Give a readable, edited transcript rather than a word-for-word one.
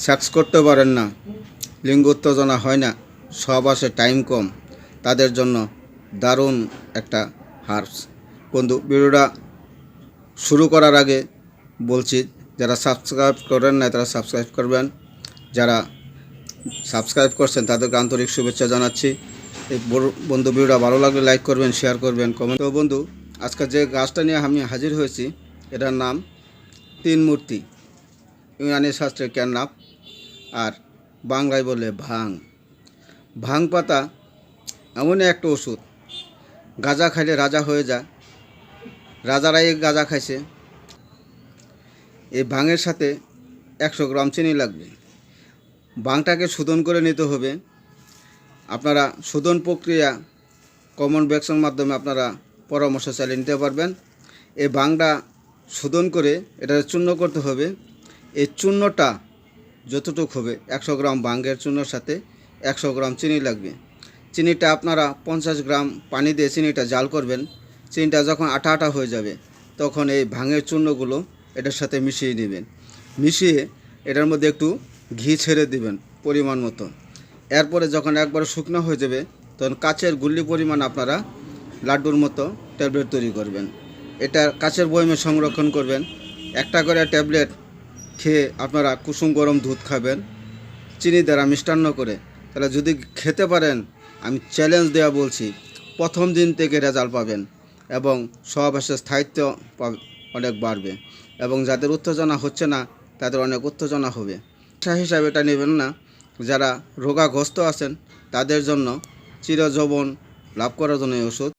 Sex করতে পারেন না, লিঙ্গ উত্তেজনা হয় না, সহবাসে টাইম কম, তাদের জন্য দারুণ একটা হার্বস। বন্ধু, ভিডিওটা শুরু করার আগে বলছি, যারা সাবস্ক্রাইব করেন না তারা সাবস্ক্রাইব করবেন, যারা সাবস্ক্রাইব করছেন তাদেরকে আন্তরিক শুভেচ্ছা জানাচ্ছি। এই বন্ধু, ভিডিওটা ভালো লাগলে লাইক করবেন, শেয়ার করবেন, কমেন্ট। তো বন্ধু, আজকে যে গাছটা নিয়ে আমি হাজির হয়েছি এটার নাম তিন মূর্তি, ইউনানি শাস্ত্রে ক্যাননাপ, আর বাংলায় বলে ভাং। ভাং পাতা এমনই একটা ওষুধ, গাঁজা খাইলে রাজা হয়ে যায়, রাজারাই গাঁজা খাইছে। এই ভাঙের সাথে 100 গ্রাম চিনি লাগবে। ভাংটাকে শোধন করে নিতে হবে। আপনারা শোধন প্রক্রিয়া কমন ব্যাক্সের মাধ্যমে আপনারা পরামর্শ চালিয়ে নিতে পারবেন। এই ভাংটা শোধন করে এটা চূর্ণ করতে হবে। এই চূর্ণটা যতটুকু হবে, 100 গ্রাম ভাঙের চূর্ণর সাথে 100 গ্রাম চিনি লাগবে। চিনিটা আপনারা 50 গ্রাম পানি দিয়ে চিনিটা জাল করবেন। চিনিটা যখন আঠা আঠা হয়ে যাবে তখন এই ভাঙের চূর্ণগুলো এটার সাথে মিশিয়ে নেবেন। মিশিয়ে এটার মধ্যে একটু ঘি ছেড়ে দিবেন পরিমাণ মতো। এরপরে যখন একবার শুকনো হয়ে যাবে তখন কাচের গুল্লি পরিমাণ আপনারা লাড্ডুর মতো ট্যাবলেট তৈরি করবেন। এটা কাচের বয়মে সংরক্ষণ করবেন। একটা করে ট্যাবলেট খেয়ে আপনারা কুসুম গরম দুধ খাবেন চিনি দ্বারা মিষ্টান্ন করে। তাহলে যদি খেতে পারেন, আমি চ্যালেঞ্জ দেওয়া বলছি, প্রথম দিন থেকে রেজাল্ট পাবেন এবং সহবাসের স্থায়িত্ব অনেক বাড়বে এবং যাদের উত্তেজনা হচ্ছে না তাদের অনেক উত্তেজনা হবে। পেশা হিসাবে এটা নেবেন না। যারা রোগাগ্রস্ত আছেন তাদের জন্য চিরযৌবন লাভ করার জন্য এই ওষুধ।